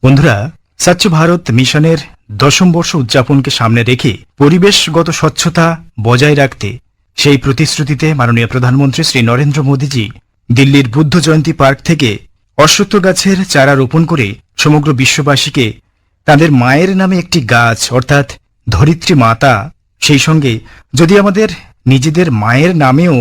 বন্ধুরা, স্বচ্ছ ভারত মিশনের 10ম বর্ষ উদযাপনকে সামনে রেখে পরিবেশগত স্বচ্ছতা বজায় রাখতে সেই প্রতিশ্রুতিতে মাননীয় প্রধানমন্ত্রী শ্রী নরেন্দ্র মোদীজি দিল্লির বুদ্ধ জয়ন্তী পার্ক থেকে অশ্বত্থ গাছের চারা রোপণ করে সমগ্র বিশ্ববাসীকে তাদের মায়ের নামে একটি গাছ অর্থাৎ ধরিত্রী মাতা, সেই সঙ্গে যদি আমাদের নিজেদের মায়ের নামেও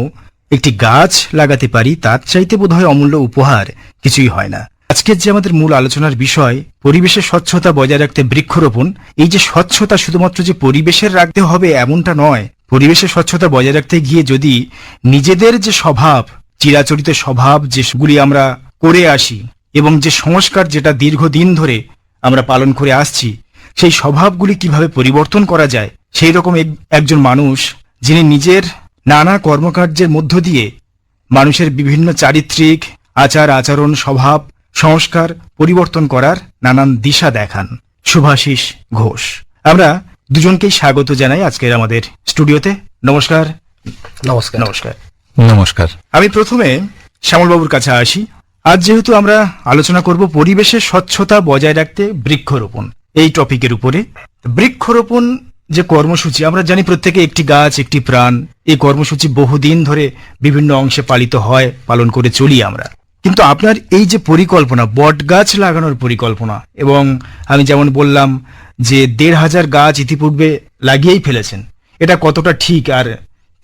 একটি গাছ লাগাতে পারি, তার চাইতে বোধহয় অমূল্য উপহার কিছুই হয় না। আজকের যে আমাদের মূল আলোচনার বিষয়, পরিবেশের স্বচ্ছতা বজায় রাখতে বৃক্ষরোপণ। এই যে স্বচ্ছতা শুধুমাত্র যে পরিবেশের রাখতে হবে এমনটা নয়, পরিবেশের স্বচ্ছতা বজায় রাখতে গিয়ে যদি নিজেদের যে স্বভাব, চিরাচরিত স্বভাব যেগুলি আমরা করে আসি এবং যে সংস্কার যেটা দীর্ঘদিন ধরে আমরা পালন করে আসছি, সেই স্বভাবগুলি কিভাবে পরিবর্তন করা যায়, সেই রকম একজন মানুষ যিনি নিজের নানা কর্মকার্যের মধ্য দিয়ে মানুষের বিভিন্ন চারিত্রিক আচার আচরণ স্বভাব সংস্কার পরিবর্তন করার নানান দিশা দেখান, শুভাশিস ঘোষ। আমরা দুজনকেই স্বাগত জানাই আজকের আমাদের স্টুডিওতে। নমস্কার। নমস্কার। নমস্কার। নমস্কার। আমি প্রথমে শ্যামলবাবুর কাছে আসি। আজ যেহেতু আমরা আলোচনা করব পরিবেশের স্বচ্ছতা বজায় রাখতে বৃক্ষরোপণ, এই টপিকের উপরে। বৃক্ষরোপণ যে কর্মসূচি, আমরা জানি প্রত্যেকে একটি গাছ একটি প্রাণ, এই কর্মসূচি বহুদিন ধরে বিভিন্ন অংশে পালিত হয়, পালন করে চলি আমরা। কিন্তু আপনার এই যে পরিকল্পনা, বট গাছ লাগানোর পরিকল্পনা, এবং আমি যেমন বললাম যে ১৫০০ গাছ ইতিপূর্বে লাগিয়েই ফেলেছেন, এটা কতটা ঠিক আর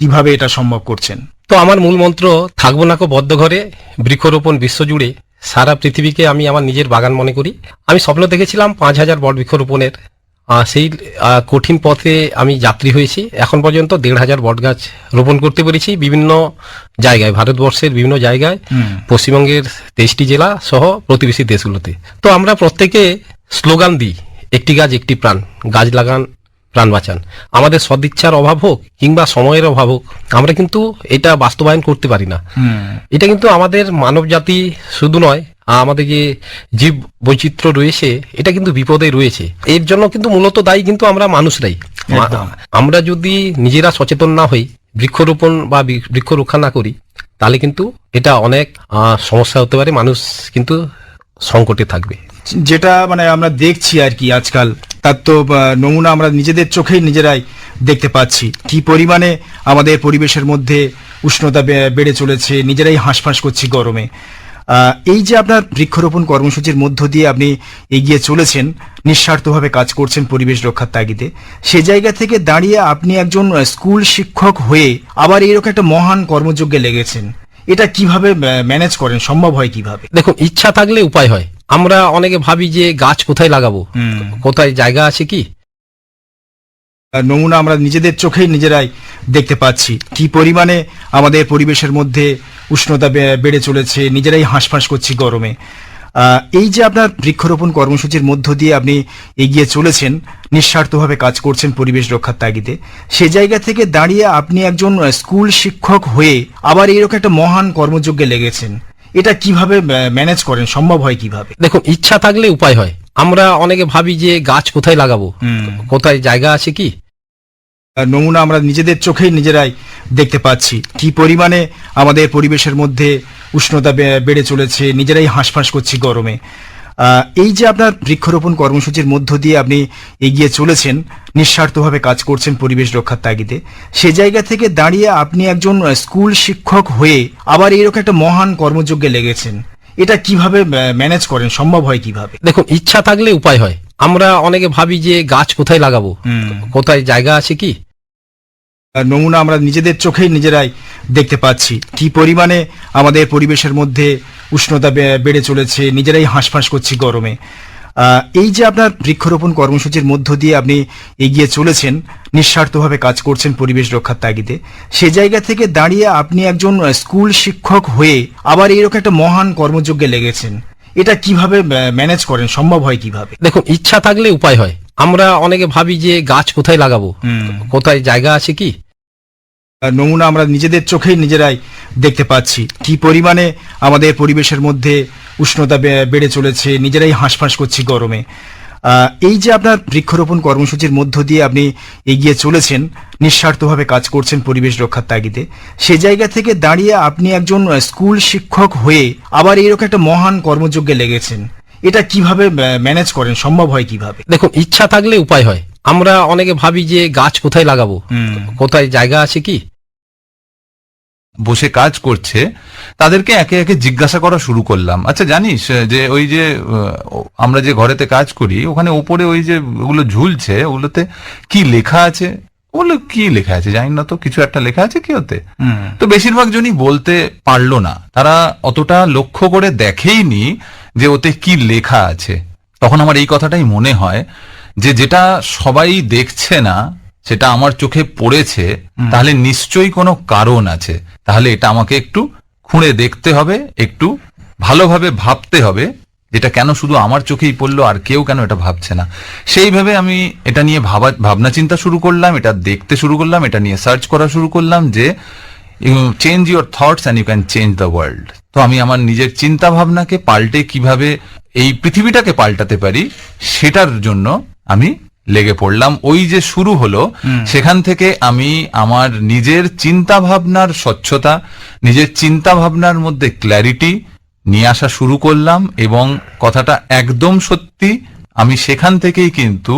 কিভাবে এটা সম্ভব করছেন? তো আমার মূল মন্ত্র, থাকবো না কো বদ্ধ ঘরে, বৃক্ষরোপণ বিশ্বজুড়ে। সারা পৃথিবীকে আমি আমার নিজের বাগান মনে করি। আমি স্বপ্ন দেখেছিলাম ৫,০০০ বট বৃক্ষরোপণের। সেই কঠিন পথে আমি যাত্রী হয়েছি। এখন পর্যন্ত ১৫০০ বট গাছ রোপণ করতে পেরেছি বিভিন্ন জায়গায়, ভারতবর্ষের বিভিন্ন জায়গায়, পশ্চিমবঙ্গের ২৩টি জেলা সহ প্রতিবেশী দেশগুলোতে। তো আমরা প্রত্যেকে স্লোগান দিই, একটি গাছ একটি প্রাণ, গাছ লাগান প্রাণ বাঁচান। আমাদের সদিচ্ছার অভাব হোক কিংবা সময়ের অভাব হোক, আমরা কিন্তু এটা বাস্তবায়ন করতে পারি না। এটা কিন্তু আমাদের মানব জাতি শুধু নয়, আমাদের যে জীব বৈচিত্র্য রয়েছে, এটা কিন্তু বিপদে রয়েছে। এর জন্য কিন্তু মূলত দায়ী কিন্তু আমরা মানুষরাই। আমরা যদি নিজেরা সচেতন না হই, বৃক্ষরোপণ বা বৃক্ষ রক্ষা না করি, তাহলে কিন্তু এটা অনেক সমস্যা হতে পারে, মানুষ কিন্তু সংকটে থাকবে। যেটা মানে আমরা দেখছি আর কি আজকাল, তার তো নমুনা আমরা নিজেদের চোখেই নিজেরাই দেখতে পাচ্ছি, কি পরিমাণে আমাদের পরিবেশের মধ্যে উষ্ণতা বেড়ে চলেছে, নিজেরাই হাঁসফাঁস করছি গরমে। এই যে আপনার বৃক্ষরোপণ কর্মসূচির মধ্য দিয়ে আপনি এগিয়ে চলেছেন, নিঃস্বার্থভাবে কাজ করছেন পরিবেশ রক্ষার তাগিদে, সে জায়গা থেকে দাঁড়িয়ে আপনি একজন স্কুল শিক্ষক হয়ে আবার এইরকম একটা মহান কর্মযজ্ঞে লেগেছেন, এটা কিভাবে ম্যানেজ করেন, সম্ভব হয় কিভাবে? দেখুন, ইচ্ছা থাকলে উপায় হয়। আমরা অনেকে ভাবি যে গাছ কোথায় লাগাবো, কোথায় জায়গা আছে কি। নমুনা আমরা নিজেদের চোখেই নিজেরাই দেখতে পাচ্ছি, কি পরিমাণে আমাদের পরিবেশের মধ্যে উষ্ণতা বেড়ে চলেছে, নিজেরাই হাঁসফাঁস করছি গরমে। এই যে আপনার বৃক্ষরোপণ কর্মসূচির মধ্য দিয়ে আপনি এগিয়ে চলেছেন, নিঃস্বার্থভাবে কাজ করছেন পরিবেশ রক্ষার তাগিদে, সে জায়গা থেকে দাঁড়িয়ে আপনি একজন স্কুল শিক্ষক হয়ে আবার এইরকম একটা মহান কর্মযজ্ঞে লেগেছেন, এটা কিভাবে ম্যানেজ করেন, সম্ভব হয় কিভাবে? দেখুন, ইচ্ছা থাকলে উপায় হয়। আমরা অনেকে ভাবি যে গাছ কোথায় লাগাবো, কোথায় জায়গা আছে কি। নমুনা আমরা নিজেদের চোখেই নিজেরাই দেখতে পাচ্ছি, কি পরিমাণে আমাদের পরিবেশের মধ্যে উষ্ণতা বেড়ে চলেছে, নিজেরাই হাঁসফাঁস করছি গরমে। এই যে আপনার বৃক্ষরোপণ কর্মসূচির মধ্য দিয়ে আপনি এগিয়ে চলেছেন, নিঃস্বার্থভাবে কাজ করছেন পরিবেশ রক্ষার তাগিদে, সে জায়গা থেকে দাঁড়িয়ে আপনি একজন স্কুল শিক্ষক হয়ে আবার এইরকম একটা মহান কর্মযজ্ঞে লেগেছেন, এটা কিভাবে ম্যানেজ করেন, সম্ভব হয় কিভাবে? দেখুন, ইচ্ছা থাকলে উপায় হয়। আমরা অনেকে ভাবি যে গাছ কোথায় লাগাবো, কোথায় জায়গা আছে কি। নমুনা আমরা নিজেদের চোখেই নিজেরাই দেখতে পাচ্ছি, কি পরিমাণে আমাদের পরিবেশের মধ্যে উষ্ণতা বেড়ে চলেছে, নিজেরাই হাঁসফাঁস করছি গরমে। এই যে আপনার বৃক্ষরোপণ কর্মসূচির মধ্য দিয়ে আপনি এগিয়ে চলেছেন, নিঃস্বার্থভাবে কাজ করছেন পরিবেশ রক্ষার তাগিদে, সে জায়গা থেকে দাঁড়িয়ে আপনি একজন স্কুল শিক্ষক হয়ে আবার এইরকম একটা মহান কর্মযজ্ঞে লেগেছেন, এটা কিভাবে ম্যানেজ করেন, সম্ভব হয় কিভাবে? দেখুন, ইচ্ছা থাকলে উপায় হয়। আমরা অনেকে ভাবি যে গাছ কোথায় লাগাবো, কোথায় জায়গা আছে কি। নমুনা আমরা নিজেদের চোখেই নিজেরাই দেখতে পাচ্ছি, কি পরিমাণে আমাদের পরিবেশের মধ্যে উষ্ণতা বেড়ে চলেছে, নিজেরাই হাঁসফাঁস করছি গরমে। এই যে আপনার বৃক্ষরোপণ কর্মসূচির মধ্য দিয়ে আপনি এগিয়ে চলেছেন, নিঃস্বার্থভাবে কাজ করছেন পরিবেশ রক্ষার তাগিদে, সে জায়গা থেকে দাঁড়িয়ে আপনি একজন স্কুল শিক্ষক হয়ে আবার এইরকম একটা মহান কর্মযজ্ঞে লেগেছেন, এটা কিভাবে ম্যানেজ করেন, সম্ভব হয় কিভাবে? দেখুন, ইচ্ছা থাকলে উপায় হয়। আমরা অনেকে ভাবি যে গাছ কোথায় লাগাবো, কোথায় জায়গা আছে কি। বসে কাজ করছে তাদেরকে একে একে জিজ্ঞাসা করা শুরু করলাম, আচ্ছা জানিস যে ওই যে আমরা যে ঘরেতে কাজ করি ওখানে উপরে ওই যে ওগুলো ঝুলছে ওগুলোতে কি লেখা আছে? ওগুলো কি লেখা আছে জানি না তো, কিছু একটা লেখা আছে কি ওতে? তো বেশিরভাগ জনই বলতে পারলো না, তারা অতটা লক্ষ্য করে দেখেইনি যে ওতে কি লেখা আছে। তখন আমার এই কথাটাই মনে হয় যে যেটা সবাই দেখছে না সেটা আমার চোখে পড়েছে, তাহলে নিশ্চয়ই কোনো কারণ আছে। তাহলে এটা আমাকে একটু খুঁড়ে দেখতে হবে, একটু ভালোভাবে ভাবতে হবে, যেটা কেন শুধু আমার চোখেই পড়লো আর কেউ কেন এটা ভাবছে না। সেইভাবে আমি এটা নিয়ে ভাবনা চিন্তা শুরু করলাম, এটা দেখতে শুরু করলাম, এটা নিয়ে সার্চ করা শুরু করলাম যে you change your thoughts and you can change the world. তো আমি আমার নিজের চিন্তা ভাবনাকে পাল্টে কিভাবে এই পৃথিবীটাকে পাল্টাতে পারি সেটার জন্য আমি লেগে পড়লাম। ওই যে শুরু হলো, সেখান থেকে আমি আমার নিজের চিন্তা ভাবনার স্বচ্ছতা, নিজের চিন্তা ভাবনার মধ্যে ক্ল্যারিটি নিয়ে আসা শুরু করলাম। এবং কথাটা একদম সত্যি, আমি সেখান থেকেই কিন্তু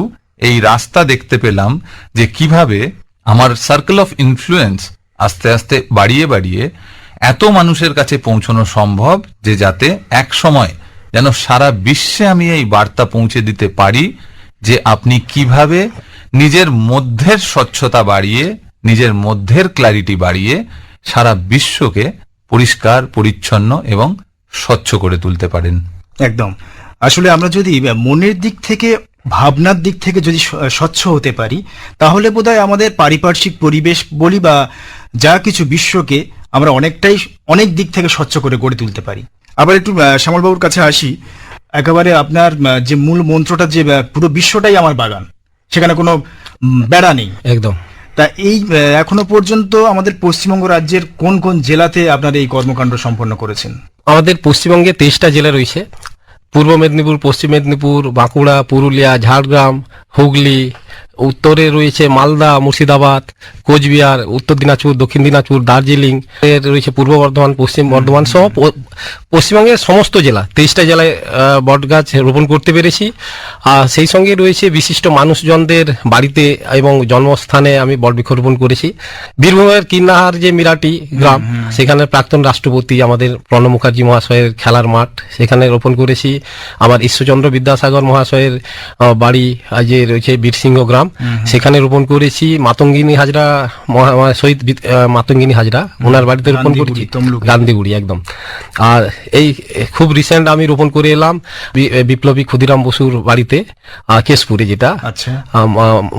এই রাস্তা দেখতে পেলাম যে কিভাবে আমার সার্কেল অফ ইনফ্লুয়েন্স আস্তে আস্তে বাড়িয়ে বাড়িয়ে এত মানুষের কাছে পৌঁছানো সম্ভব যে যাতে এক সময় যেন সারা বিশ্বে আমি এই বার্তা পৌঁছে দিতে পারি যে আপনি কিভাবে নিজের মধ্যের স্বচ্ছতা বাড়িয়ে, নিজের মধ্যের ক্ল্যারিটি বাড়িয়ে সারা বিশ্বকে পরিষ্কার পরিচ্ছন্ন এবং স্বচ্ছ করে তুলতে পারেন। একদম। আসলে আমরা যদি মনের দিক থেকে, ভাবনার দিক থেকে যদি স্বচ্ছ হতে পারি, তাহলে বোধহয় আমাদের পারিপার্শ্বিক পরিবেশ বলি বা যা কিছু বিশ্বকে আমরা অনেক দিক থেকে স্বচ্ছ করে গড়ে তুলতে পারি। আবার একটু শ্যামলবাবুর কাছে আসি। একেবারে আপনার যে মূল মন্ত্রটা যে পুরো বিশ্বটাই আমার বাগান, সেখানে কোনো বেড়া নেই। একদম। তা এই এখনো পর্যন্ত আমাদের পশ্চিমবঙ্গ রাজ্যের কোন কোন জেলাতে আপনারা এই কর্মকাণ্ড সম্পন্ন করেছেন? আমাদের পশ্চিমবঙ্গে 23টা জেলা রয়েছে। পূর্ব মেদিনীপুর, পশ্চিম মেদিনীপুর, বাঁকুড়া, পুরুলিয়া, ঝাড়গ্রাম, হুগলি। উত্তরে রয়েছে মালদা, মুর্শিদাবাদ, কোচবিহার, উত্তর দিনাজপুর, দক্ষিণ দিনাজপুর, দার্জিলিং। এর রয়েছে পূর্ব বর্ধমান, পশ্চিম বর্ধমান সহ পশ্চিমবঙ্গের সমস্ত জেলা, 23টা জেলায় বট গাছ রোপণ করতে পেরেছি। আর সেই সঙ্গে রয়েছে বিশিষ্ট মানুষজনদের বাড়িতে এবং জন্মস্থানে আমি বট বৃক্ষরোপণ করেছি। বীরভূমের কিন্নাহার যে মিরাটি গ্রাম, সেখানে প্রাক্তন রাষ্ট্রপতি আমাদের প্রণব মুখার্জি মহাশয়ের খেলার মাঠ, সেখানে রোপণ করেছি। আমার ঈশ্বরচন্দ্র বিদ্যাসাগর মহাশয়ের বাড়ি যে রয়েছে বীরসিংহ গ্রাম, সেখানে রোপণ করেছি। মাতঙ্গিনী হাজরা, শহীদ মাতঙ্গিনী হাজরা, ওনার বাড়িতে রোপণ করেছি, গান্ধীগুড়ি একদম। আর এই খুব রিসেন্ট আমি রোপণ করে এলাম বিপ্লবী ক্ষুদিরাম বসুর বাড়িতে, কেশপুরে, যেটা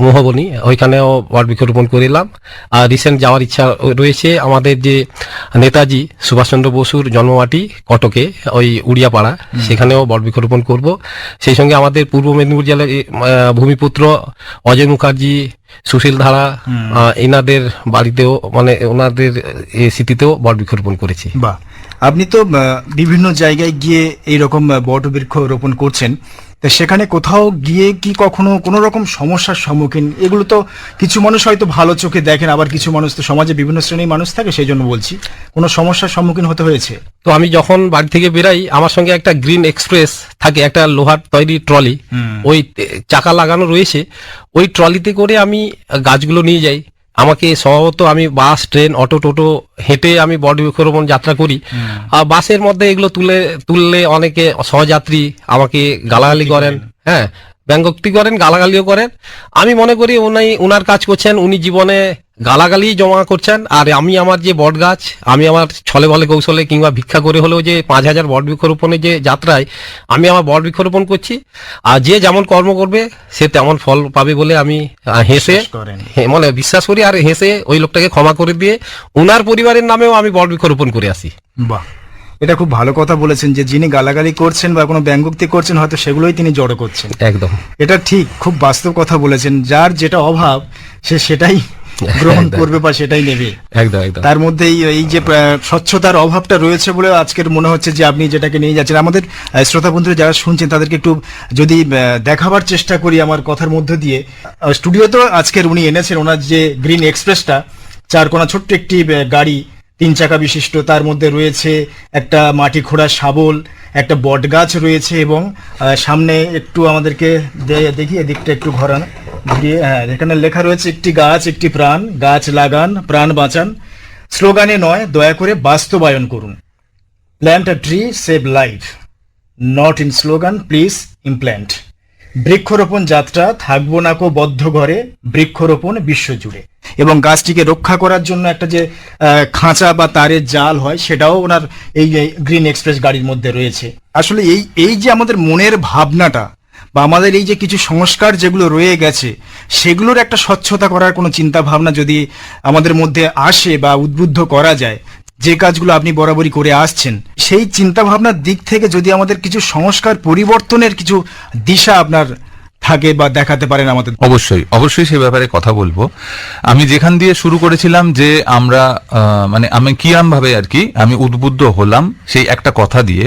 মোহবনী, ওইখানেও বট বৃক্ষ রোপণ করে এলাম। আর রিসেন্ট যাওয়ার ইচ্ছা রয়েছে আমাদের যে নেতাজি সুভাষচন্দ্র বসুর জন্মমাটি কটকে, ওই উড়িয়াপাড়া, সেখানেও বট বৃক্ষ রোপণ করব। সেই সঙ্গে আমাদের পূর্ব মেদিনীপুর জেলার ভূমিপুত্র অজয় মুখার্জি, সুশীল ধারা, এনাদের বাড়িতেও, মানে ওনাদের স্মৃতিতেও বট বৃক্ষ রোপণ করেছি। বাহ, আপনি তো বিভিন্ন জায়গায় গিয়ে এইরকম বট বৃক্ষ রোপণ করছেন, তা সেখানে কোথাও গিয়ে কি কখনো কোনো রকম সমস্যার সম্মুখীন? এগুলো তো কিছু মানুষ হয়তো ভালো চোখে দেখেন, আবার কিছু মানুষ তো সমাজে বিভিন্ন শ্রেণীর মানুষ থাকে, সেই জন্য বলছি, কোনো সমস্যার সম্মুখীন হতে হয়েছে? তো আমি যখন বাড়ি থেকে বেরাই, আমার সঙ্গে একটা গ্রিন এক্সপ্রেস থাকে, একটা লোহার তৈরি ট্রলি, ওই চাকা লাগানো রয়েছে, ওই ট্রলিতে করে আমি গাছগুলো নিয়ে যাই। আমাকে স্বভাবত আমি বাস, ট্রেন, অটো, টোটো হেঁটে আমি বট বৃক্ষরোপণ যাত্রা করি। আর বাসের মধ্যে এগুলো তুললে অনেকে সহযাত্রী আমাকে গালাগালি করেন, হ্যাঁ, ব্যঙ্গোক্তি করেন, গালাগালিও করেন। আমি মনে করি উনার কাজ করছেন, উনি জীবনে গালাগালি জমা করছেন, আর আমি আমার যে বট গাছ, আমি আমার ছলে বলে কৌশলে কিংবা ভিক্ষা করে হলেও যে 5000 বট বৃক্ষরোপণের যে যাত্রায় আমি আমার বট বৃক্ষরোপণ করছি। আর যে যেমন কর্ম করবে সে তেমন ফল পাবে বলে আমি হেসে, মানে বিশ্বাস করি, আর হেসে ওই লোকটাকে ক্ষমা করে দিয়ে উনার পরিবারের নামেও আমি বট বৃক্ষরোপণ করে আসি। বাহ, এটা খুব ভালো কথা বলেছেন যে যিনি গালাগালি করছেন বা কোনো ব্যঙ্গোক্তি করছেন, হয়তো সেগুলোই তিনি জড়ো করছেন। একদম, এটা ঠিক, খুব বাস্তব কথা বলেছেন। যার যেটা অভাব সে সেটাই গ্রহণ করবে বা সেটাই নেবে। একদম একদম। তার মধ্যে এই যে স্বচ্ছতার অভাবটা রয়েছে বলে আজকের মনে হচ্ছে যে আপনি যেটাকে নিয়ে যাচ্ছেন। আমাদের শ্রোতা বন্ধুরা যারা শুনছেন তাদেরকে একটু যদি দেখাবার চেষ্টা করি আমার কথার মধ্য দিয়ে। স্টুডিও তো আজকের উনি এনেছেন ওনার যে গ্রিন এক্সপ্রেসটা, 4 কোনা ছোট্ট একটি গাড়ি, 3 চাকা বিশিষ্ট, তার মধ্যে রয়েছে একটা মাটি খোঁড়া শাবল, একটা বট গাছ রয়েছে, এবং সামনে একটু আমাদেরকে দেখি, এদিকটা একটু ঘুরিয়ে, হ্যাঁ, এখানে লেখা রয়েছে একটি গাছ একটি প্রাণ, গাছ লাগান প্রাণ বাঁচান, স্লোগানে নয় দয়া করে বাস্তবায়ন করুন। Plant a tree save life, not in slogan, please implant. বৃক্ষরোপণ যাত্রা, থাকবো না কো বদ্ধ ঘরে, বৃক্ষরোপণ বিশ্বজুড়ে। এবং গাছটিকে রক্ষা করার জন্য একটা যে খাঁচা বা তারের জাল হয়, সেটাও ওনার এই গ্রিন এক্সপ্রেস গাড়ির মধ্যে রয়েছে। আসলে এই যে আমাদের মনের ভাবনাটা বা আমাদের এই যে কিছু সংস্কার যেগুলো রয়ে গেছে, সেগুলোর একটা স্বচ্ছতা করার কোনো চিন্তা ভাবনা যদি আমাদের মধ্যে আসে বা উদ্বুদ্ধ করা যায়, যে কাজগুলো আপনি বরাবরই করে আসছেন, সেই চিন্তা ভাবনার দিক থেকে যদি আমাদের কিছু সংস্কার পরিবর্তনের কিছু দিশা আপনার থাকে বা দেখাতে পারেন আমাদের। অবশ্যই অবশ্যই সে ব্যাপারে কথা বলবো। আমি যেখান দিয়ে শুরু করেছিলাম যে আমরা মানে আমি কিরম ভাবে আর কি আমি উদ্বুদ্ধ হলাম সেই একটা কথা দিয়ে,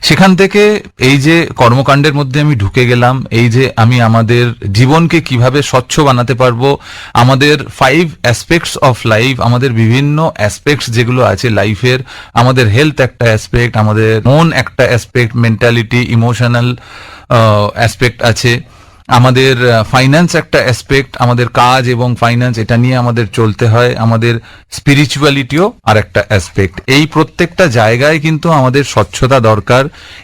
সেখান থেকে এই যে কর্মকাণ্ডের মধ্যে আমি ঢুকে গেলাম, এই যে আমি আমাদের জীবনকে কিভাবে স্বচ্ছ বানাতে পারবো, আমাদের 5 অ্যাসপেক্টস অফ লাইফ, আমাদের বিভিন্ন অ্যাসপেক্টস যেগুলো আছে লাইফের, আমাদের হেলথ একটা অ্যাসপেক্ট, আমাদের মন একটা অ্যাসপেক্ট, মেন্টালিটি, ইমোশনাল অ্যাসপেক্ট আছে, আমাদের ফাইন্যান্স একটা অ্যাসপেক্ট, আমাদের কাজ এবং ফাইন্যান্স এটা নিয়ে আমাদের চলতে হয়, আমাদের স্পিরিচুয়ালিটিও আর একটা অ্যাসপেক্ট। এই প্রত্যেকটা জায়গায় কিন্তু আমাদের স্বচ্ছতা দরকার,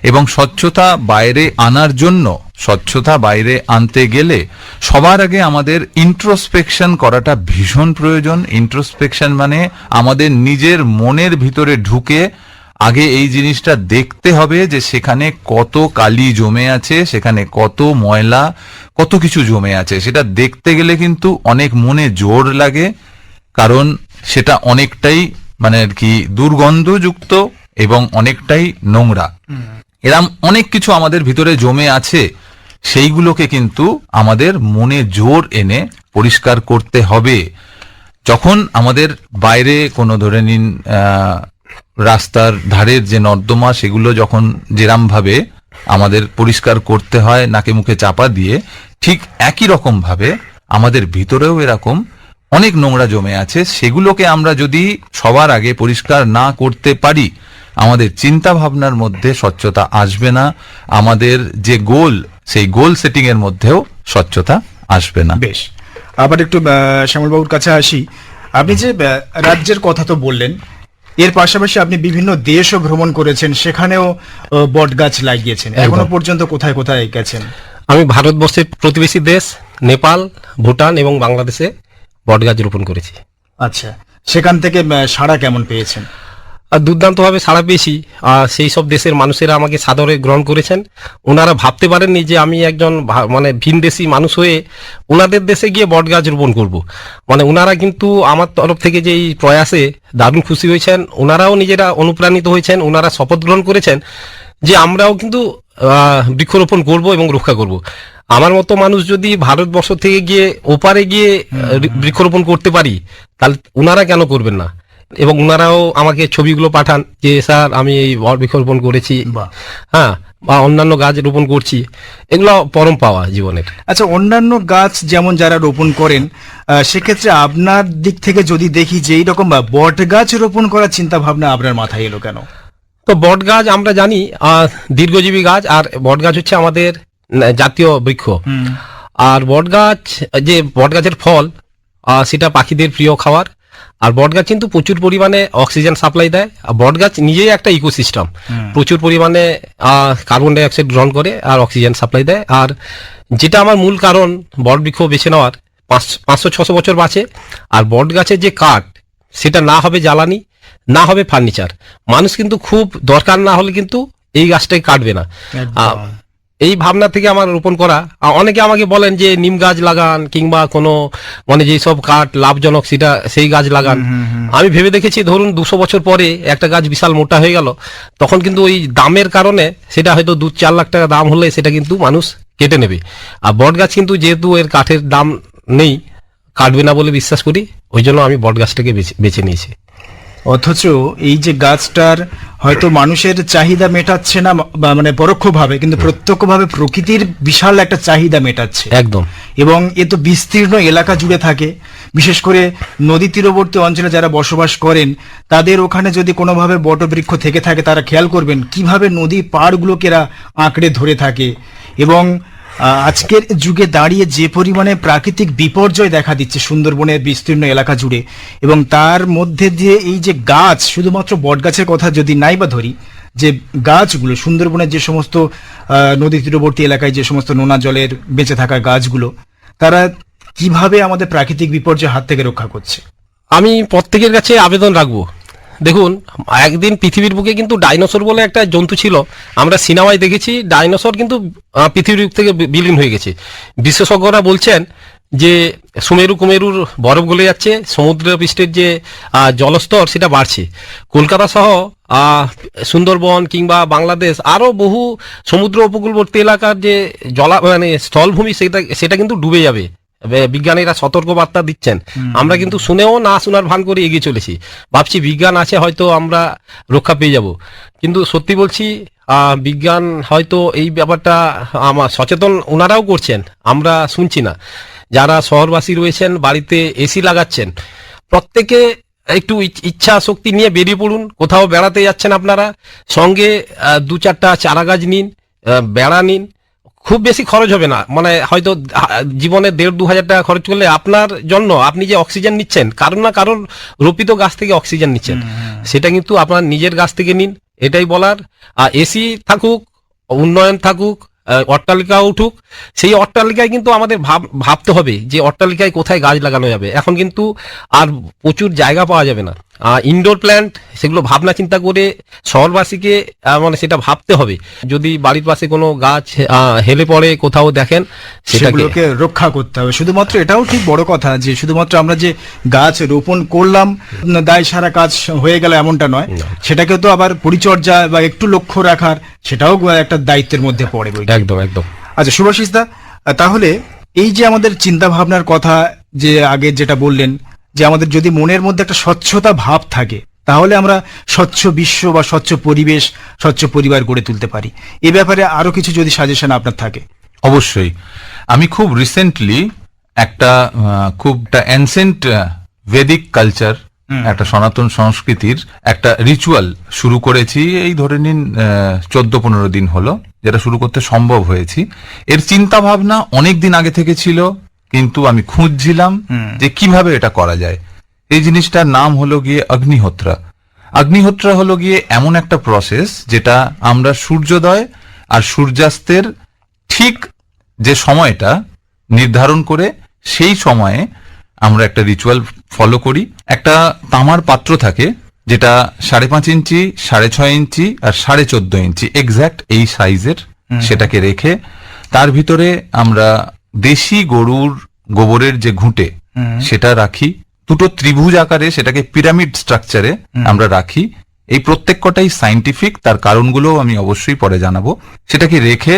এবং স্বচ্ছতা বাইরে আনার জন্য, স্বচ্ছতা বাইরে আনতে গেলে সবার আগে আমাদের ইন্ট্রোস্পেকশন করাটা ভীষণ প্রয়োজন। ইন্ট্রোস্পেকশন মানে আমাদের নিজের মনের ভিতরে ঢুকে আগে এই জিনিসটা দেখতে হবে যে সেখানে কত কালি জমে আছে, সেখানে কত ময়লা, কত কিছু জমে আছে। সেটা দেখতে গেলে কিন্তু অনেক মনে জোর লাগে, কারণ সেটা অনেকটাই মানে আর কি দুর্গন্ধযুক্ত এবং অনেকটাই নোংরা। এরম অনেক কিছু আমাদের ভিতরে জমে আছে, সেইগুলোকে কিন্তু আমাদের মনে জোর এনে পরিষ্কার করতে হবে। যখন আমাদের বাইরে কোনো ধরে নিন রাস্তার ধারের যে নর্দমা, সেগুলো যখন যেরাম ভাবে আমাদের পরিষ্কার করতে হয় নাকে মুখে চাপা দিয়ে, ঠিক একই রকম ভাবে আমাদের ভিতরেও এরকম অনেক নোংরা জমে আছে। সেগুলোকে আমরা যদি সবার আগে পরিষ্কার না করতে পারি, আমাদের চিন্তা ভাবনার মধ্যে স্বচ্ছতা আসবে না, আমাদের যে গোল, সেই গোল সেটিং এর মধ্যেও স্বচ্ছতা আসবে না। বেশ, আবার একটু শ্যামলবাবুর কাছে আসি। আপনি যে রাজ্যের কথা তো বললেন, এর পাশাপাশি আপনি বিভিন্ন দেশও ভ্রমণ করেছেন, সেখানেও বট গাছ লাগিয়েছেন। এখনো পর্যন্ত কোথায় কোথায় গেছেন? আমি ভারতবর্ষের প্রতিবেশী দেশ নেপাল, ভুটান এবং বাংলাদেশে বট গাছ রোপণ করেছি। আচ্ছা, সেখান থেকে সাড়া কেমন পেয়েছেন? আর দুর্দান্তভাবে সাড়া পেয়েছি। আর সেই সব দেশের মানুষেরা আমাকে সাদরে গ্রহণ করেছেন। ওনারা ভাবতে পারেননি যে আমি একজন মানে ভিনদেশি মানুষ হয়ে ওনাদের দেশে গিয়ে বট গাছ রোপণ করব। মানে ওনারা কিন্তু আমার তরফ থেকে যে এই প্রয়াসে দারুণ খুশি হয়েছেন, ওনারাও নিজেরা অনুপ্রাণিত হয়েছেন, ওনারা শপথ গ্রহণ করেছেন যে আমরাও কিন্তু বৃক্ষরোপণ করব এবং রক্ষা করব। আমার মতো মানুষ যদি ভারতবর্ষ থেকে গিয়ে ওপারে গিয়ে বৃক্ষরোপণ করতে পারি, তাহলে ওনারা কেন করবেন না? এবং ওনারাও আমাকে ছবিগুলো পাঠান যে স্যার আমি এই বৃক্ষরোপণ করেছি, হ্যাঁ, বা অন্যান্য গাছ রোপণ করছি। এগুলো পরম পাওয়া জীবনের। আচ্ছা, অন্যান্য গাছ যেমন যারা রোপণ করেন, সেক্ষেত্রে আপনার দিক থেকে যদি দেখি যে এইরকম বট গাছ রোপণ করার চিন্তা ভাবনা আপনার মাথায় এলো কেন? তো বট গাছ আমরা জানি দীর্ঘজীবী গাছ, আর বট গাছ হচ্ছে আমাদের জাতীয় বৃক্ষ। আর বট গাছ, যে বট গাছের ফল, সেটা পাখিদের প্রিয় খাবার। আর বট গাছ কিন্তু প্রচুর পরিমাণে অক্সিজেন সাপ্লাই দেয়। আর বট গাছ নিজেই একটা ইকোসিস্টেম, প্রচুর পরিমাণে কার্বন ডাই অক্সাইড গ্রহণ করে আর অক্সিজেন সাপ্লাই দেয়। আর যেটা আমার মূল কারণ বট বৃক্ষ বেছে নেওয়ার, 500-600 বছর বাঁচে। আর বট গাছের যে কাঠ, সেটা না হবে জ্বালানি, না হবে ফার্নিচার। মানুষ কিন্তু খুব দরকার না হলে কিন্তু এই গাছটাকে কাটবে না। এই ভাবনা থেকে আমার রোপণ করা। অনেকে আমাকে বলেন যে নিম গাছ লাগান, কিংবা কোনো মানে যেসব কাঠ লাভজনক সেটা সেই গাছ লাগান। আমি ভেবে দেখেছি, ধরুন 200 বছর পরে একটা গাছ বিশাল মোটা হয়ে গেল, তখন কিন্তু ওই দামের কারণে সেটা হয়তো 2-4 লাখ টাকা দাম হলে সেটা কিন্তু মানুষ কেটে নেবে। আর বট গাছ কিন্তু যেহেতু এর কাঠের দাম নেই, কাটবে না বলে বিশ্বাস করি, ওই জন্য আমি বট গাছটাকে বেছে নিয়েছি। অথচ এই যে গাছটার হয়তো মানুষের চাহিদা মেটাচ্ছে না, বা মানে পরোক্ষভাবে, কিন্তু প্রত্যক্ষভাবে প্রকৃতির বিশাল একটা চাহিদা মেটাচ্ছে। একদম। এবং এ তো বিস্তীর্ণ এলাকা জুড়ে থাকে, বিশেষ করে নদী তীরবর্তী অঞ্চলে যারা বসবাস করেন তাদের ওখানে যদি কোনোভাবে বটবৃক্ষ থেকে থাকে, তারা খেয়াল করবেন কিভাবে নদী পাড়গুলোকে এরা আঁকড়ে ধরে থাকে। এবং আজকের যুগে দাঁড়িয়ে যে পরিমাণে প্রাকৃতিক বিপর্যয় দেখা দিচ্ছে সুন্দরবনের বিস্তীর্ণ এলাকা জুড়ে, এবং তার মধ্যে দিয়ে এই যে গাছ, শুধুমাত্র বটগাছের কথা যদি নাই বা ধরি, যে গাছগুলো সুন্দরবনের যে সমস্ত নদী তীরবর্তী এলাকায় যে সমস্ত নোনা জলের বেঁচে থাকা গাছগুলো, তারা কিভাবে আমাদের প্রাকৃতিক বিপর্যয়ের হাত থেকে রক্ষা করছে। আমি প্রত্যেকের কাছে আবেদন রাখবো, দেখুন একদিন পৃথিবীর বুকে কিন্তু ডাইনোসর বলে একটা জন্তু ছিল, আমরা সিনেমায় দেখেছি ডাইনোসর কিন্তু পৃথিবীর থেকে বিলীন হয়ে গেছে। বিশেষজ্ঞরা বলছেন যে সুমেরু কুমেরুর বরফ গলে যাচ্ছে, সমুদ্র পৃষ্ঠের যে জলস্তর সেটা বাড়ছে। কলকাতা সহ সুন্দরবন কিংবা বাংলাদেশ আরো বহু সমুদ্র উপকূলবর্তী এলাকার যে মানে স্থলভূমি সেটা কিন্তু ডুবে যাবে। বিজ্ঞানীরা সতর্ক বার্তা দিচ্ছেন, আমরা কিন্তু শুনেও না শোনার ভান করে এগিয়ে চলেছি, ভাবছি বিজ্ঞান আছে হয়তো আমরা রক্ষা পেয়ে যাব। কিন্তু সত্যি বলছি বিজ্ঞান হয়তো এই ব্যাপারটা আমার সচেতন ওনারাও করছেন, আমরা শুনছি না। যারা শহরবাসী রয়েছেন বাড়িতে এসি লাগাচ্ছেন, প্রত্যেকে একটু ইচ্ছা শক্তি নিয়ে বেরিয়ে পড়ুন। কোথাও বেড়াতে যাচ্ছেন আপনারা, সঙ্গে 2-4টা চারা গাছ নিন, বেড়া নিন, খুব বেশি খরচ হবে না, মানে হয়তো জীবনে 1,500-2 হাজার টাকা খরচ করলে আপনার জন্য আপনি যে অক্সিজেন নিচ্ছেন, কারণ না কারণ রোপিত গাছ থেকে অক্সিজেন নিচ্ছেন, সেটা কিন্তু আপনার নিজের গাছ থেকে নিন, এটাই বলার। এসি থাকুক, উন্নয়ন থাকুক, অট্টালিকা উঠুক, সেই অট্টালিকায় কিন্তু আমাদের ভাবতে হবে যে অট্টালিকায় কোথায় গাছ লাগানো যাবে। এখন কিন্তু আর প্রচুর জায়গা পাওয়া যাবে না, ইনডোর প্ল্যান্ট, সেগুলো ভাবনা চিন্তা করে শহরবাসীকে মানে সেটা ভাবতে হবে। যদি বাড়ির পাশে কোনো গাছ হেলে পড়ে কোথাও দেখেন, সেগুলোকে রক্ষা করতে হবে। শুধুমাত্র এটাও ঠিক বড় কথা যে শুধুমাত্র আমরা যে গাছ রোপণ করলাম দায় সারা কাজ হয়ে গেল এমনটা নয়, সেটাকে তো আবার পরিচর্যা বা একটু লক্ষ্য রাখার, সেটাও একটা দায়িত্বের মধ্যে পড়ে। একদম একদম। আচ্ছা শুভাশিস দা, তাহলে এই যে আমাদের চিন্তা ভাবনার কথা যে আগে যেটা বললেন, যে আমাদের যদি মনের মধ্যে একটা স্বচ্ছতা ভাব থাকে, তাহলে আমরা স্বচ্ছ বিশ্ব বা স্বচ্ছ পরিবেশ, স্বচ্ছ পরিবার গড়ে তুলতে পারি। এ ব্যাপারে আরো কিছু যদি সাজেশন আপনার থাকে। অবশ্যই। আমি খুব রিসেন্টলি একটা অ্যানসেন্ট ভেদিক কালচার, একটা সনাতন সংস্কৃতির একটা রিচুয়াল শুরু করেছি। এই ধরে নিন 14-15 দিন হলো যেটা শুরু করতে সম্ভব হয়েছি। এর চিন্তা ভাবনা অনেক দিন আগে থেকে ছিল, কিন্তু আমি খুঁজছিলাম যে কিভাবে এটা করা যায়। এই জিনিসটার নাম হলো গিয়ে অগ্নিহোত্রা। অগ্নিহোত্রা হলো গিয়ে এমন একটা প্রসেস যেটা আমরা সূর্যোদয় আর সূর্যাস্তের ঠিক যে সময়টা নির্ধারণ করে সেই সময়ে আমরা একটা রিচুয়াল ফলো করি। একটা তামার পাত্র থাকে যেটা 5.5 ইঞ্চি, 6.5 ইঞ্চি আর 14.5 ইঞ্চি এক্স্যাক্ট এই সাইজের, সেটাকে রেখে তার ভিতরে আমরা দেশি গরুর গোবরের যে ঘুঁটে সেটা রাখি, দুটো ত্রিভুজ আকারে, সেটাকে পিরামিড স্ট্রাকচারে আমরা রাখি। এই প্রত্যেক কটাই সাইন্টিফিক, তার কারণগুলো আমি অবশ্যই পরে জানাবো। সেটাকে রেখে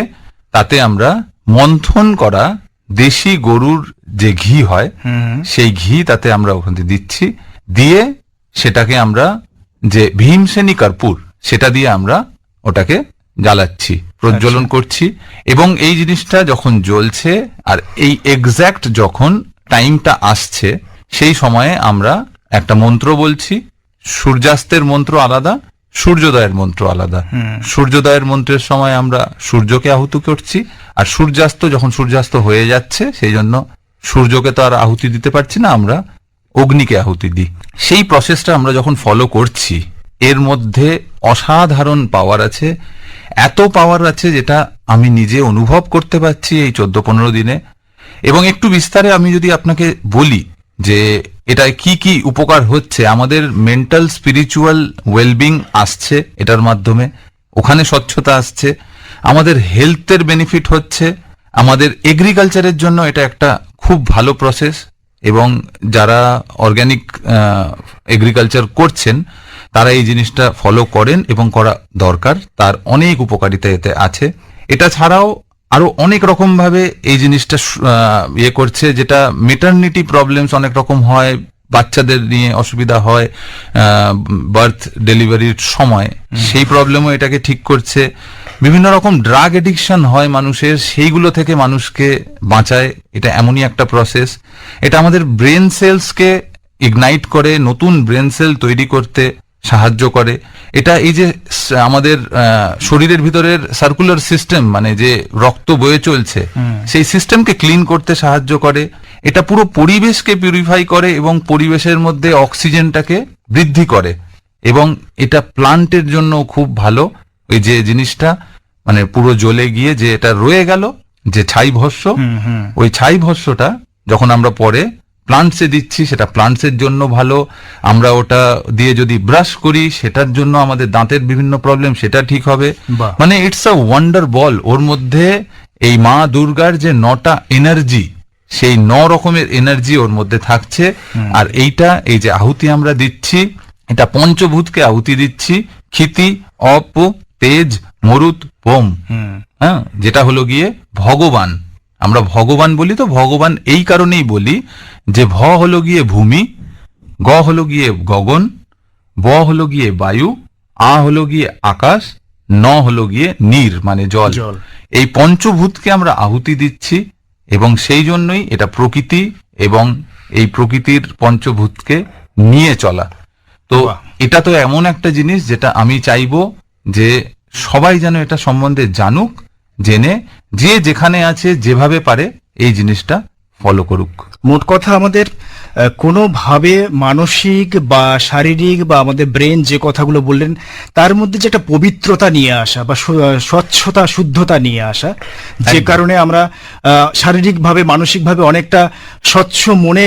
তাতে আমরা মন্থন করা দেশি গরুর যে ঘি হয় সেই ঘি তাতে আমরা ওখানে দিচ্ছি, দিয়ে সেটাকে আমরা যে ভীমসেনী কর্পূর সেটা দিয়ে আমরা ওটাকে জ্বালাচ্ছি, প্রজ্বলন করছি। এবং এই জিনিসটা যখন জ্বলছে আর এই এক্স্যাক্ট যখন টাইমটা আসছে, সেই সময়ে আমরা একটা মন্ত্র বলছি। সূর্যাস্তের মন্ত্র আলাদা, সূর্যোদয়ের মন্ত্র আলাদা। সূর্যোদয়ের মন্ত্রের সময় আমরা সূর্যকে আহুতি করছি, আর যখন সূর্যাস্ত হয়ে যাচ্ছে, সেই জন্য সূর্যকে তো আর আহুতি দিতে পারছি না, আমরা অগ্নিকে আহুতি দিই। সেই প্রসেসটা আমরা যখন ফলো করছি, এর মধ্যে অসাধারণ পাওয়ার আছে, এত পাওয়ার আছে যেটা আমি নিজে অনুভব করতে পারছি এই 14-15 দিনে। এবং একটু বিস্তারে আমি যদি আপনাকে বলি যে এটা কি কি উপকার হচ্ছে, আমাদের মেন্টাল স্পিরিচুয়াল ওয়েলবিং আসছে এটার মাধ্যমে, ওখানে স্বচ্ছতা আসছে, আমাদের হেলথের বেনিফিট হচ্ছে, আমাদের এগ্রিকালচারের জন্য এটা একটা খুব ভালো প্রসেস। এবং যারা অর্গানিক এগ্রিকালচার করছেন তারা এই জিনিসটা ফলো করেন এবং করা দরকার, তার অনেক উপকারিতা এতে আছে। এটা ছাড়াও আরো অনেক রকম ভাবে এই জিনিসটা করছে, যেটা মেটার্নিটি প্রবলেমস অনেক রকম হয়, বাচ্চাদের নিয়ে অসুবিধা হয় বার্থ ডেলিভারির সময়, সেই প্রবলেমও এটাকে ঠিক করছে। বিভিন্ন রকম ড্রাগ এডিকশন হয় মানুষের, সেইগুলো থেকে মানুষকে বাঁচায়। এটা এমনই একটা প্রসেস। এটা আমাদের ব্রেন সেলসকে ইগনাইট করে, নতুন ব্রেন সেল তৈরি করতে সাহায্য করে। এটা এই যে আমাদের শরীরের ভিতরের সার্কুলার সিস্টেম, মানে যে রক্ত বয়ে চলছে, সেই সিস্টেমকে ক্লিন করতে সাহায্য করে। এটা পুরো পরিবেশকে পিউরিফাই করে এবং পরিবেশের মধ্যে অক্সিজেনটাকে বৃদ্ধি করে। এবং এটা প্লান্টের জন্য খুব ভালো। ওই যে জিনিসটা মানে পুরো জ্বলে গিয়ে যে এটা রয়ে গেল, যে ছাই ভস্য, ওই ছাই ভস্যটা যখন আমরা পরে প্লান্টসে দিচ্ছি, সেটা প্লান্টসের জন্য ভালো। আমরা ওটা দিয়ে যদি ব্রাশ করি, সেটার জন্য আমাদের দাঁতের বিভিন্ন প্রবলেম সেটা ঠিক হবে। বাহ। মানে ইটস আ ওয়ান্ডার বল। ওর মধ্যে এই মা দুর্গার যে 9টা এনার্জি, সেই 9 রকমের এনার্জি ওর মধ্যে থাকছে। আর এইটা, এই যে আহুতি আমরা দিচ্ছি, এটা পঞ্চভূতকে আহুতি দিচ্ছি। ক্ষিতি, অপ, তেজ, মরুত, পোম। হ্যাঁ, যেটা হলো গিয়ে ভগবান। আমরা ভগবান বলি তো ভগবান এই কারণেই বলি যে ভ হলো গিয়ে ভূমি, গ হলো গিয়ে গগন, ব হলো গিয়ে বায়ু, আ হলো গিয়ে আকাশ, ন হলো গিয়ে নীর মানে জল। জল। এই পঞ্চভূতকে আমরা আহুতি দিচ্ছি এবং সেই জন্যই এটা প্রকৃতি এবং এই প্রকৃতির পঞ্চভূতকে নিয়ে চলা। তো বাহ। এটা তো এমন একটা জিনিস যেটা আমি চাইবো যে সবাই যেন এটা সম্বন্ধে জানুক, জেনে যে যেখানে আছে যেভাবে পারে এই জিনিসটা ফলো করুক। মোট কথা আমাদের কোনোভাবে মানসিক বা শারীরিক বা আমাদের ব্রেন যে কথাগুলো বললেন, তার মধ্যে যে একটা পবিত্রতা নিয়ে আসা বা স্বচ্ছতা, শুদ্ধতা নিয়ে আসা, যে কারণে আমরা শারীরিকভাবে মানসিকভাবে অনেকটা স্বচ্ছ মনে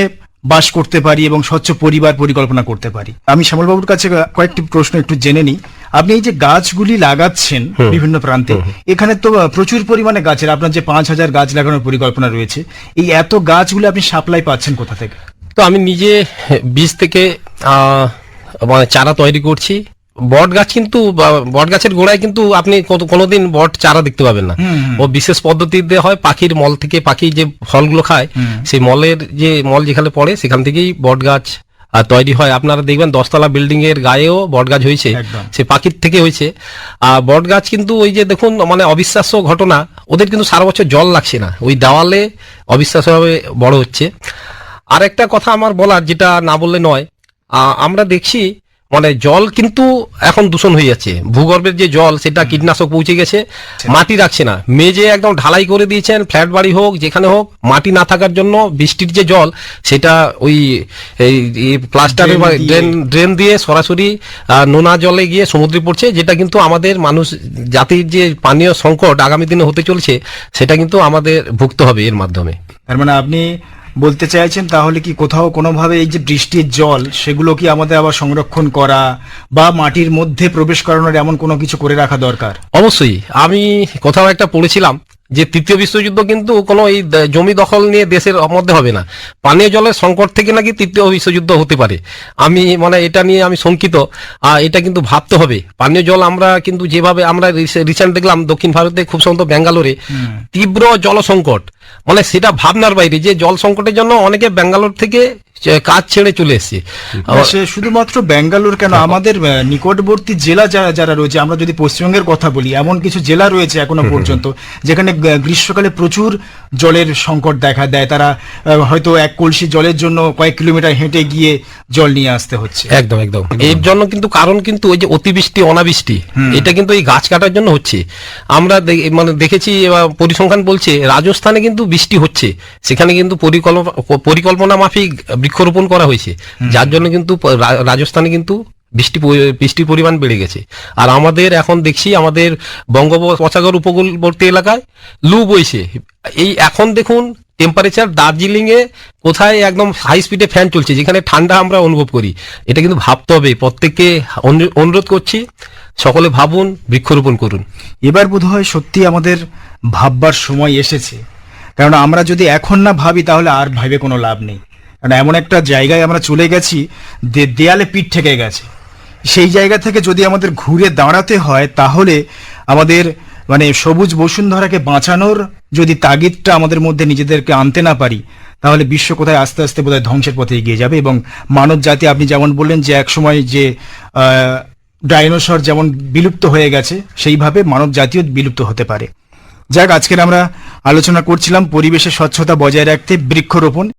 বাস করতে পারি এবং স্বচ্ছ পরিবার পরিকল্পনা করতে পারি। আমি শ্যামলবাবুর কাছে কয়েকটি প্রশ্ন একটু জেনে নিই। আপনি এই যে গাছগুলি লাগাচ্ছেন বিভিন্ন প্রান্তে, এখানে তো প্রচুর পরিমাণে গাছের, আপনার যে 5000 গাছ লাগানোর পরিকল্পনা রয়েছে, এই এত গাছগুলো আপনি সাপ্লাই পাচ্ছেন কোথা থেকে? তো আমি নিজে বীজ থেকে মানে চারা তৈরি করছি। বট গাছ কিন্তু বট গাছের গোড়ায় কিন্তু আপনি কোনোদিন বট চারা দেখতে পাবেন না। ও বিশেষ পদ্ধতিতে হয়, পাখির মল থেকে, পাখি যে ফলগুলো খায় সেই মলের যে মল যেখানে পড়ে সেখান থেকেই বট গাছ তৈরি হয়। আপনারা দেখবেন 10তলা বিল্ডিং এর গায়েও বট গাছ হয়েছে, সে পাখির থেকে হয়েছে। আর বট গাছ কিন্তু ওই যে দেখুন মানে অবিশ্বাস্য ঘটনা, ওদের কিন্তু সারা বছর জল লাগছে না, ওই দেওয়ালে অবিশ্বাস্যভাবে বড় হচ্ছে। আর একটা কথা আমার বলার, যেটা না বললে নয়, আমরা দেখছি মানে জল কিন্তু এখন দূষণ হয়ে যাচ্ছে। ভূগর্ভের যে জল সেটা কীটনাশক পৌঁছে গেছে, মাটি রাখছে না, মেজে একদম ঢালাই করে দিয়েছেন। ফ্ল্যাট বাড়ি হোক যেখানে হোক, মাটি না থাকার জন্য বৃষ্টির যে জল সেটা ওই প্লাস্টারের ড্রেন দিয়ে সরাসরি নোনা জলে গিয়ে সমুদ্রে পড়ছে, যেটা কিন্তু আমাদের মানুষ জাতির যে পানীয় সংকট আগামী দিনে হতে চলছে, সেটা কিন্তু আমাদের ভুগতে হবে এর মাধ্যমে। তার মানে আপনি বলতে চাইছেন তাহলে কি কোথাও কোনোভাবে এই যে বৃষ্টির জল, সেগুলো কি আমাদের আবার সংরক্ষণ করা বা মাটির মধ্যে প্রবেশ করানোর এমন কোনো কিছু করে রাখা দরকার? অবশ্যই। আমি কোথাও একটা পড়েছিলাম যে 3য় বিশ্বযুদ্ধ কিন্তু কোনো এই জমি দখল নিয়ে দেশের মধ্যে হবে না, পানীয় জলের সংকট থেকে নাকি 3য় বিশ্বযুদ্ধ হতে পারে। আমি মানে এটা নিয়ে আমি শঙ্কিত। এটা কিন্তু ভাবতে হবে। পানীয় জল আমরা কিন্তু যেভাবে আমরা রিসেন্ট দেখলাম দক্ষিণ ভারতে, খুব সম্ভবত ব্যাঙ্গালোরে তীব্র জল সংকট, মানে সেটা ভাবনার বাইরে যে জল সংকটের জন্য অনেকে ব্যাঙ্গালোর থেকে কাজ ছেড়ে চলে এসছে। সে শুধুমাত্র ব্যাঙ্গালোর কেন, আমাদের নিকটবর্তী জেলা যারা রয়েছে, আমরা যদি পশ্চিমবঙ্গের কথা বলি, এমন কিছু জেলা রয়েছে এখনো পর্যন্ত যেখানে গ্রীষ্মকালে প্রচুর জলের সংকট দেখা দেয়। তারা হয়তো এক কলসি জলের জন্য কয়েক কিলোমিটার হেঁটে গিয়ে জল নিয়ে আসতে হচ্ছে। একদম একদম। এর জন্য কিন্তু কারণ কিন্তু ওই যে অতিবৃষ্টি অনাবৃষ্টি, এটা কিন্তু এই গাছ কাটার জন্য হচ্ছে। আমরা মানে দেখেছি, পরিসংখ্যান বলছে রাজস্থানে কিন্তু বৃষ্টি হচ্ছে, সেখানে কিন্তু পরিকল্পনা মাফিক বৃক্ষরোপণ করা হয়েছে, যার জন্য কিন্তু রাজস্থানে কিন্তু বৃষ্টির পরিমাণ বেড়ে গেছে। আর আমাদের এখন দেখছি আমাদের বঙ্গোপসাগর উপকূলবর্তী এলাকায় লু বইছে। এই এখন দেখুন টেম্পারেচার দার্জিলিং এ কোথায় একদম হাই স্পিডে ফ্যান চলছে, যেখানে ঠান্ডা আমরা অনুভব করি। এটা কিন্তু ভাবতে হবে। প্রত্যেককে অনুরোধ করছি, সকলে ভাবুন, বৃক্ষরোপণ করুন। এবার বোধহয় সত্যি আমাদের ভাববার সময় এসেছে, কারণ আমরা যদি এখন না ভাবি তাহলে আর ভাবে কোনো লাভ নেই। কারণ এমন একটা জায়গায় আমরা চলে গেছি, দেয়ালে পিঠ ঠেকে গেছে। সেই জায়গা থেকে যদি আমাদের ঘুরে দাঁড়াতে হয়, তাহলে আমাদের মানে সবুজ বসুন্ধরাকে বাঁচানোর যদি তাগিদটা আমাদের মধ্যে নিজেদেরকে আনতে না পারি, তাহলে বিশ্ব কোথায় আস্তে আস্তে বোধহয় ধ্বংসের পথে এগিয়ে যাবে। এবং মানব জাতি, আপনি যেমন বললেন যে একসময় যে ডাইনোসর যেমন বিলুপ্ত হয়ে গেছে, সেইভাবে মানব জাতিও বিলুপ্ত হতে পারে। যাক, আজকের আমরা আলোচনা করছিলাম পরিবেশের স্বচ্ছতা বজায় রাখতে বৃক্ষরোপণ